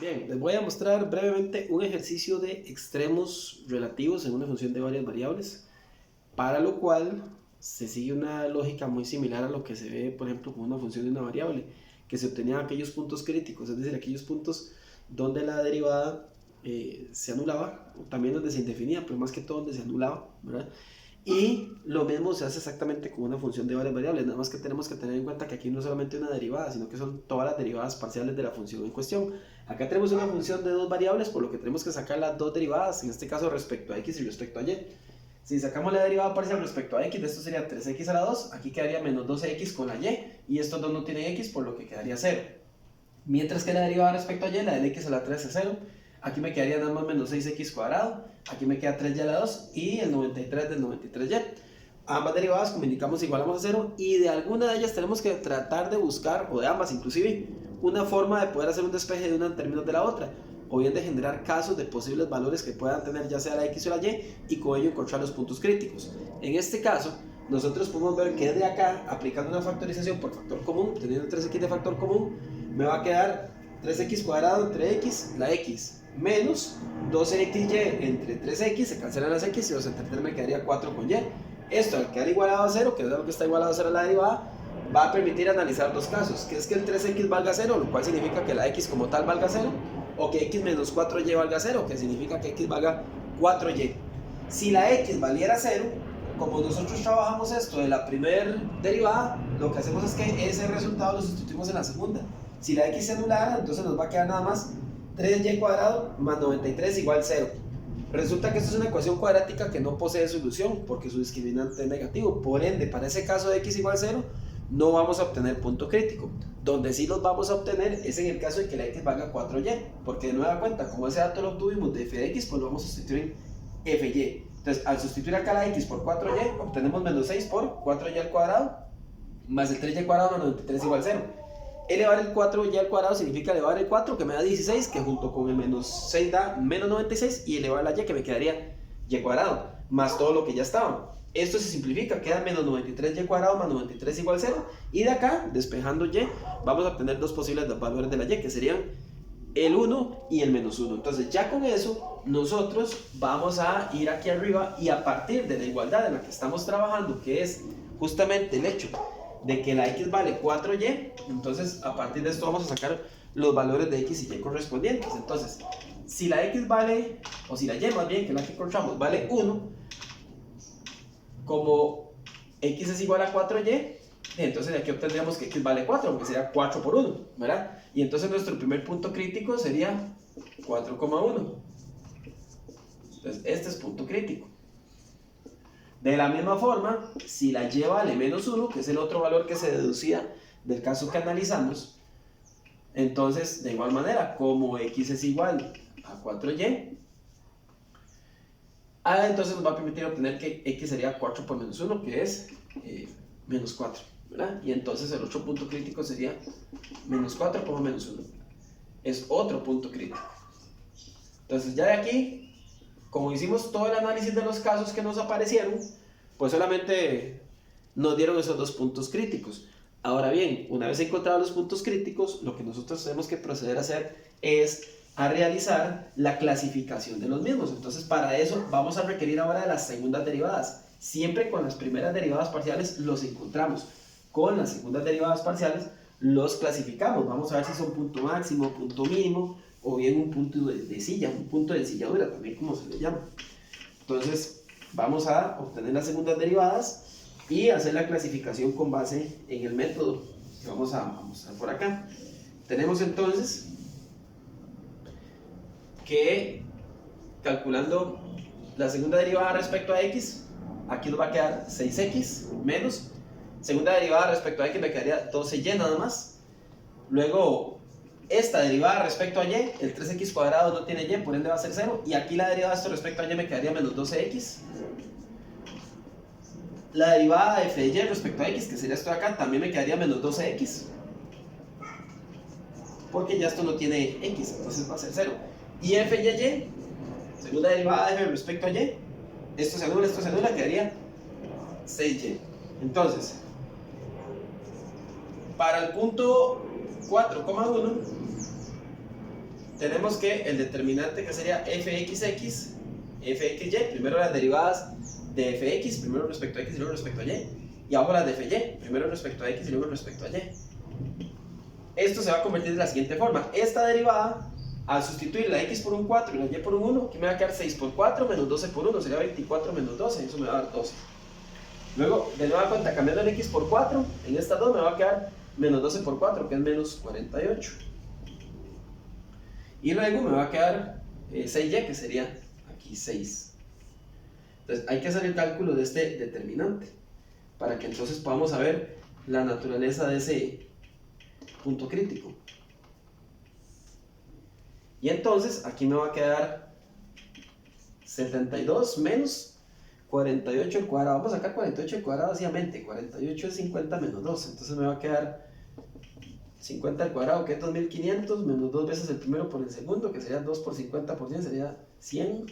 Bien, les voy a mostrar brevemente un ejercicio de extremos relativos en una función de varias variables, para lo cual se sigue una lógica muy similar a lo que se ve, por ejemplo, con una función de una variable, que se obtenían aquellos puntos críticos, es decir, aquellos puntos donde la derivada se anulaba, o también donde se indefinía, pero más que todo donde se anulaba, ¿verdad? Y lo mismo se hace exactamente con una función de varias variables, nada más que tenemos que tener en cuenta que aquí no es solamente una derivada, sino que son todas las derivadas parciales de la función en cuestión. Acá tenemos una función de dos variables, por lo que tenemos que sacar las dos derivadas, en este caso respecto a x y respecto a y. Si sacamos la derivada parcial respecto a x, esto sería 3x a la 2, aquí quedaría menos 12x con la y estos dos no tienen x, por lo que quedaría 0. Mientras que la derivada respecto a y, la del x a la 3 es 0. Aquí me quedaría nada más menos 6x cuadrado, aquí me queda 3y a la 2 y el 93 del 93y. Ambas derivadas, como indicamos, igualamos a 0 y de alguna de ellas tenemos que tratar de buscar, o de ambas inclusive, una forma de poder hacer un despeje de una en términos de la otra, o bien de generar casos de posibles valores que puedan tener ya sea la x o la y con ello encontrar los puntos críticos. En este caso, nosotros podemos ver que desde acá, aplicando una factorización por factor común, teniendo 3x de factor común, me va a quedar 3x cuadrado entre x, la x, menos 12xy entre 3x, se cancelan las x y los entre 3 me quedaría 4 con y. Esto al quedar igualado a 0, que es lo que está igualado a 0 la derivada, va a permitir analizar dos casos, que es que el 3x valga 0, lo cual significa que la x como tal valga 0, o que x menos 4y valga 0, que significa que x valga 4y. Si la x valiera 0, como nosotros trabajamos esto de la primera derivada, lo que hacemos es que ese resultado lo sustituimos en la segunda. Si la x se anulara, entonces nos va a quedar nada más 3y cuadrado más 93 igual 0. Resulta que esto es una ecuación cuadrática que no posee solución porque su discriminante es negativo. Por ende, para ese caso de x igual 0, no vamos a obtener punto crítico. Donde sí los vamos a obtener es en el caso de que la x valga 4y, porque de nueva cuenta, como ese dato lo obtuvimos de f de x, pues lo vamos a sustituir en fy. Entonces, al sustituir acá la x por 4y, obtenemos menos 6 por 4y al cuadrado, más el 3y cuadrado más 93 igual 0. Elevar el 4y al cuadrado significa elevar el 4, que me da 16, que junto con el menos 6 da menos 96, y elevar la y, que me quedaría y cuadrado, más todo lo que ya estaba. Esto se simplifica, queda menos 93y cuadrado más 93 igual 0, y de acá, despejando y, vamos a obtener dos posibles valores de la y, que serían el 1 y el menos 1. Entonces ya con eso, nosotros vamos a ir aquí arriba y a partir de la igualdad en la que estamos trabajando, que es justamente el hecho de que la x vale 4y, entonces a partir de esto vamos a sacar los valores de x y y correspondientes. Entonces, si la x vale, o si la y más bien, que es la que encontramos, vale 1, como x es igual a 4y, entonces aquí obtendríamos que x vale 4, porque sería 4 por 1, ¿verdad? Y entonces nuestro primer punto crítico sería 4,1. Entonces este es punto crítico. De la misma forma, si la y vale menos 1, que es el otro valor que se deducía del caso que analizamos, entonces de igual manera, como x es igual a 4y, entonces nos va a permitir obtener que x sería 4 por menos 1, que es menos 4, ¿verdad? Y entonces el otro punto crítico sería menos 4 por menos 1. Es otro punto crítico. Entonces ya de aquí, como hicimos todo el análisis de los casos que nos aparecieron, pues solamente nos dieron esos dos puntos críticos. Ahora bien, una vez encontrados los puntos críticos, lo que nosotros tenemos que proceder a hacer es a realizar la clasificación de los mismos. Entonces para eso vamos a requerir ahora de las segundas derivadas. Siempre con las primeras derivadas parciales los encontramos. Con las segundas derivadas parciales los clasificamos. Vamos a ver si son punto máximo, punto mínimo, o bien un punto de silla, un punto de ensilladura, también como se le llama. Entonces vamos a obtener las segundas derivadas y hacer la clasificación con base en el método que vamos a mostrar por acá. Tenemos entonces que, calculando la segunda derivada respecto a x, aquí nos va a quedar 6x menos, segunda derivada respecto a x me quedaría 12y nada más. Luego esta derivada respecto a y, el 3x cuadrado no tiene y, por ende va a ser 0, y aquí la derivada de esto respecto a y me quedaría menos 12x. La derivada de f de y respecto a x, que sería esto de acá, también me quedaría menos 12x, porque ya esto no tiene x, entonces va a ser 0. Y f de y, segunda derivada de f respecto a y, esto se anula, quedaría 6y. Entonces, para el punto 4,1, tenemos que el determinante que sería fxx, fxy, primero las derivadas de fx, primero respecto a x y luego respecto a y, y abajo las de fy, primero respecto a x y luego respecto a y. Esto se va a convertir de la siguiente forma: esta derivada, al sustituir la x por un 4 y la y por un 1, aquí me va a quedar 6 por 4 menos 12 por 1, sería 24 menos 12, eso me va a dar 12. Luego, de nueva cuenta, cambiando el x por 4, en estas dos me va a quedar menos 12 por 4, que es menos 48. Y luego me va a quedar 6y, que sería aquí 6. Entonces hay que hacer el cálculo de este determinante, para que entonces podamos saber la naturaleza de ese punto crítico. Y entonces aquí me va a quedar 72 menos 48 al cuadrado. Vamos a sacar 48 al cuadrado vacíamente. 48 es 50 menos 2. Entonces me va a quedar 50 al cuadrado, que es 2500, menos 2 veces el primero por el segundo, que sería 2 por 50%, sería 100.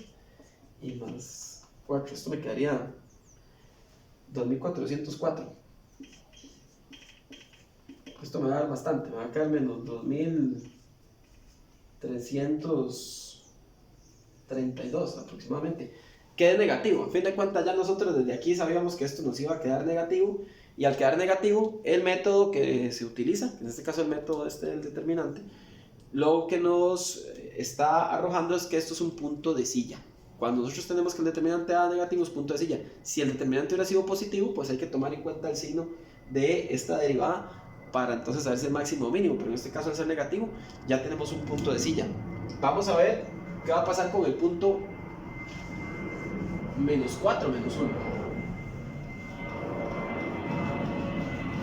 Y más 4, esto me quedaría 2404. Esto me va a dar bastante, me va a quedar menos 2332 aproximadamente, que es negativo. A fin de cuentas, ya nosotros desde aquí sabíamos que esto nos iba a quedar negativo, y al quedar negativo, el método que se utiliza, en este caso el método del determinante, lo que nos está arrojando es que esto es un punto de silla. Cuando nosotros tenemos que el determinante da negativo es punto de silla. Si el determinante hubiera sido positivo, pues hay que tomar en cuenta el signo de esta derivada para entonces saber si es máximo o mínimo, pero en este caso al ser negativo ya tenemos un punto de silla. Vamos a ver qué va a pasar con el punto menos 4 menos 1.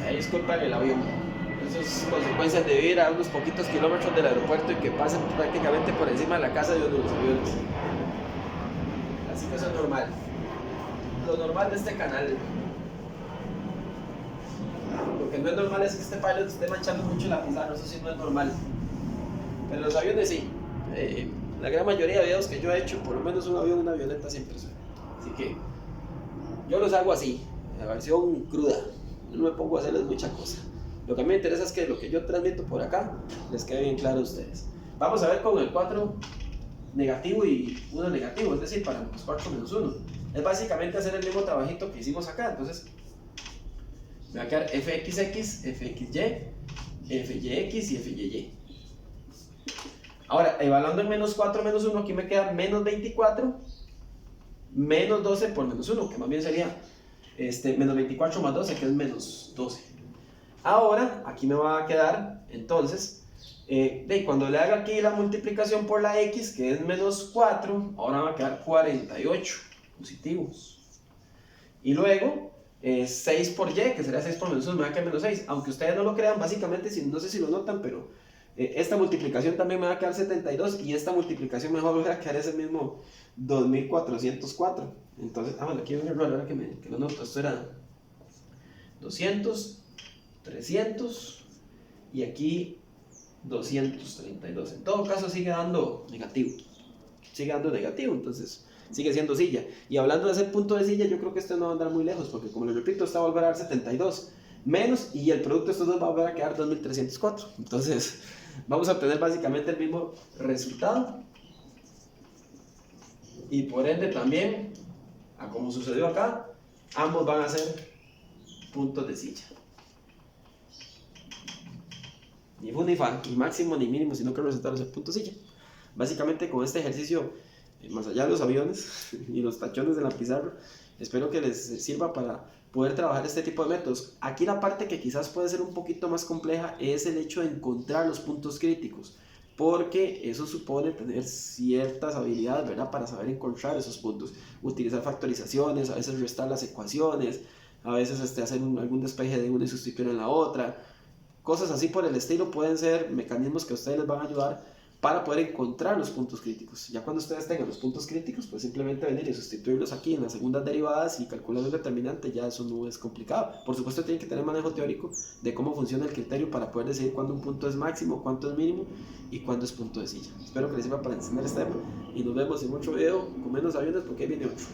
Ahí disculpan el avión. Eso es consecuencia de vivir a unos poquitos kilómetros del aeropuerto y que pasen prácticamente por encima de la casa de uno de los aviones. Así que eso es normal. Lo normal de este canal. Lo que no es normal es que este pilot esté manchando mucho la pizarra, eso sí no es normal. Pero los aviones sí. La gran mayoría de videos que yo he hecho, por lo menos un avión, una avioneta siempre suena. Así que yo los hago así, en la versión cruda. No me pongo a hacerles mucha cosa. Lo que a mí me interesa es que lo que yo transmito por acá les quede bien claro a ustedes. Vamos a ver con el 4 negativo y 1 negativo, es decir, para los 4 menos 1. Es básicamente hacer el mismo trabajito que hicimos acá. Entonces me va a quedar fxx, fxy, fyx y fyy. Ahora, evaluando en menos 4 menos 1, aquí me queda menos 24 menos 12 por menos 1, que más bien sería menos 24 más 12, que es menos 12. Ahora, aquí me va a quedar, entonces, cuando le haga aquí la multiplicación por la x, que es menos 4, ahora me va a quedar 48 positivos. Y luego, 6 por y, que sería 6 por menos 1, me va a quedar menos 6. Aunque ustedes no lo crean, básicamente, no sé si lo notan, pero esta multiplicación también me va a quedar 72, y esta multiplicación me va a volver a quedar ese mismo 2404. Entonces, bueno, aquí hay un error ahora que lo noto. Esto era 200, 300 y aquí 232. En todo caso sigue dando negativo. Entonces sigue siendo silla. Y hablando de ese punto de silla, yo creo que esto no va a andar muy lejos, porque como les repito, esta va a volver a dar 72 menos, y el producto de estos dos va a volver a quedar 2304. Entonces vamos a obtener básicamente el mismo resultado, y por ende también, como sucedió acá, ambos van a ser puntos de silla. Ni fu ni fa, ni máximo ni mínimo, sino que el resultado es el punto de silla. Básicamente, con este ejercicio, más allá de los aviones y los tachones de la pizarra, espero que les sirva para poder trabajar este tipo de métodos. Aquí la parte que quizás puede ser un poquito más compleja es el hecho de encontrar los puntos críticos, porque eso supone tener ciertas habilidades, ¿verdad?, para saber encontrar esos puntos, utilizar factorizaciones, a veces restar las ecuaciones, a veces hacer algún despeje de una y sustituir en la otra. Cosas así por el estilo pueden ser mecanismos que a ustedes les van a ayudar para poder encontrar los puntos críticos. Ya cuando ustedes tengan los puntos críticos, pues simplemente venir y sustituirlos aquí en las segundas derivadas y calcular el determinante. Ya eso no es complicado. Por supuesto, tienen que tener manejo teórico de cómo funciona el criterio para poder decidir cuándo un punto es máximo, cuánto es mínimo y cuándo es punto de silla. Espero que les sirva para entender este tema, y nos vemos en otro video con menos aviones, porque ahí viene otro.